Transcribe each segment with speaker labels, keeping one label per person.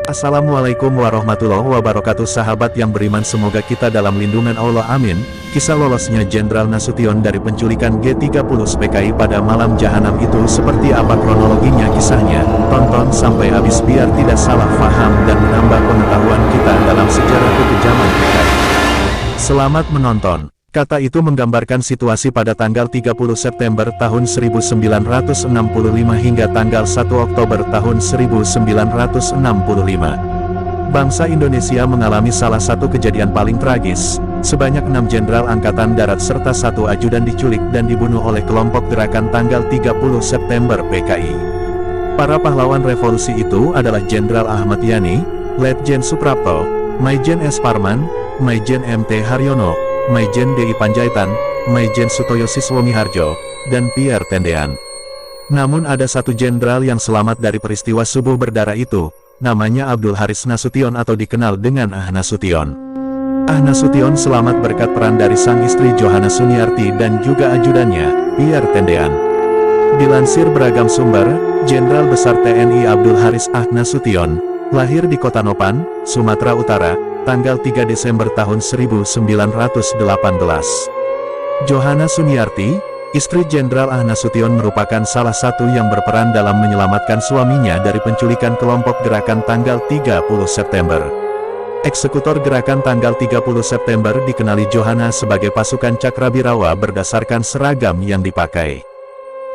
Speaker 1: Assalamualaikum warahmatullahi wabarakatuh. Sahabat yang beriman, semoga kita dalam lindungan Allah, amin. Kisah lolosnya Jenderal Nasution dari penculikan G30 PKI pada malam jahanam itu seperti apa kronologinya kisahnya? Tonton sampai habis biar tidak salah faham dan menambah pengetahuan kita dalam sejarah kekejaman PKI. Selamat menonton. Kata itu menggambarkan situasi pada tanggal 30 September tahun 1965 hingga tanggal 1 Oktober tahun 1965. Bangsa Indonesia mengalami salah satu kejadian paling tragis. Sebanyak 6 jenderal angkatan darat serta 1 ajudan diculik dan dibunuh oleh kelompok gerakan tanggal 30 September PKI. Para pahlawan revolusi itu adalah Jenderal Ahmad Yani, Letjen Suprapto, Maijen S. Parman, Maijen M.T. Haryono, Maijen D.I. Panjaitan, Maijen Sutoyo Siswomiharjo, dan Pierre Tendean. Namun ada satu jenderal yang selamat dari peristiwa subuh berdarah itu, namanya Abdul Haris Nasution atau dikenal dengan Ah Nasution. Ah Nasution selamat berkat peran dari sang istri Johanna Suniarti dan juga ajudannya, Pierre Tendean. Dilansir beragam sumber, Jenderal Besar TNI Abdul Haris Ah Nasution lahir di Kota Nopan, Sumatera Utara, tanggal 3 Desember tahun 1918. Johanna Suniarti, istri Jenderal Ah Nasution, merupakan salah satu yang berperan dalam menyelamatkan suaminya dari penculikan kelompok gerakan tanggal 30 September. Eksekutor gerakan tanggal 30 September dikenali Johanna sebagai pasukan Cakrabirawa berdasarkan seragam yang dipakai.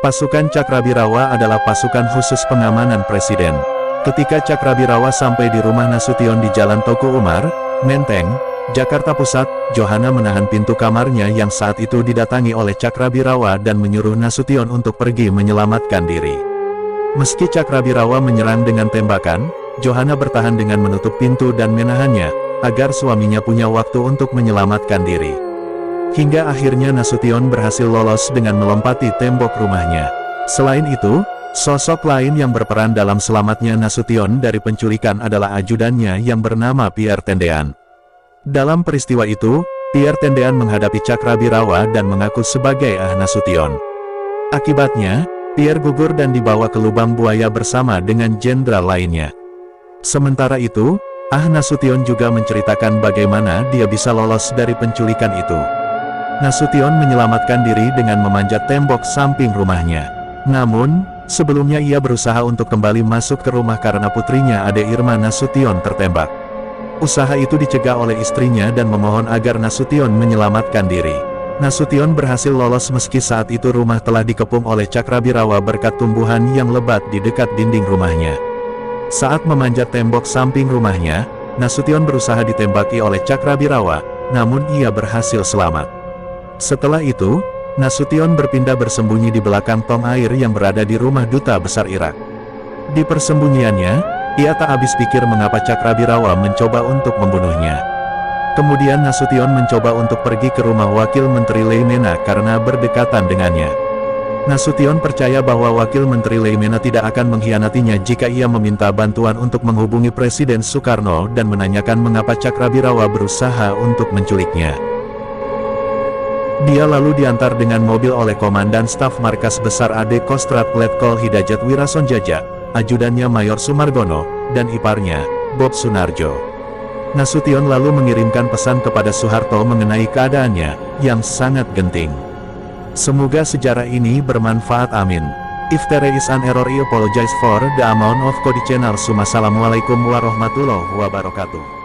Speaker 1: Pasukan Cakrabirawa adalah pasukan khusus pengamanan presiden. Ketika Cakrabirawa sampai di rumah Nasution di Jalan Toko Umar, Menteng, Jakarta Pusat, Johanna menahan pintu kamarnya yang saat itu didatangi oleh Cakrabirawa dan menyuruh Nasution untuk pergi menyelamatkan diri. Meski Cakrabirawa menyerang dengan tembakan, Johanna bertahan dengan menutup pintu dan menahannya, agar suaminya punya waktu untuk menyelamatkan diri. Hingga akhirnya Nasution berhasil lolos dengan melompati tembok rumahnya. Selain itu, sosok lain yang berperan dalam selamatnya Nasution dari penculikan adalah ajudannya yang bernama Pierre Tendean. Dalam peristiwa itu, Pierre Tendean menghadapi Cakrabirawa dan mengaku sebagai Ah Nasution. Akibatnya, Pierre gugur dan dibawa ke lubang buaya bersama dengan jenderal lainnya. Sementara itu, Ah Nasution juga menceritakan bagaimana dia bisa lolos dari penculikan itu. Nasution menyelamatkan diri dengan memanjat tembok samping rumahnya. Namun, sebelumnya ia berusaha untuk kembali masuk ke rumah karena putrinya Ade Irma Nasution tertembak. Usaha itu dicegah oleh istrinya dan memohon agar Nasution menyelamatkan diri. Nasution berhasil lolos meski saat itu rumah telah dikepung oleh Cakrabirawa berkat tumbuhan yang lebat di dekat dinding rumahnya. Saat memanjat tembok samping rumahnya, Nasution berusaha ditembaki oleh Cakrabirawa, namun ia berhasil selamat. Setelah itu, Nasution berpindah bersembunyi di belakang tong air yang berada di rumah Duta Besar Irak. Di persembunyiannya, ia tak habis pikir mengapa Cakrabirawa mencoba untuk membunuhnya. Kemudian Nasution mencoba untuk pergi ke rumah Wakil Menteri Leimena karena berdekatan dengannya. Nasution percaya bahwa Wakil Menteri Leimena tidak akan mengkhianatinya jika ia meminta bantuan untuk menghubungi Presiden Soekarno dan menanyakan mengapa Cakrabirawa berusaha untuk menculiknya. Dia lalu diantar dengan mobil oleh Komandan Staf Markas Besar AD Kostrat Letkol Hidayat Wirasonjaja, ajudannya Mayor Sumargono, dan iparnya, Bob Sunarjo. Nasution lalu mengirimkan pesan kepada Soeharto mengenai keadaannya, yang sangat genting. Semoga sejarah ini bermanfaat, amin. If there is an error, I apologize for the amount of code channel. Assalamualaikum warahmatullahi wabarakatuh.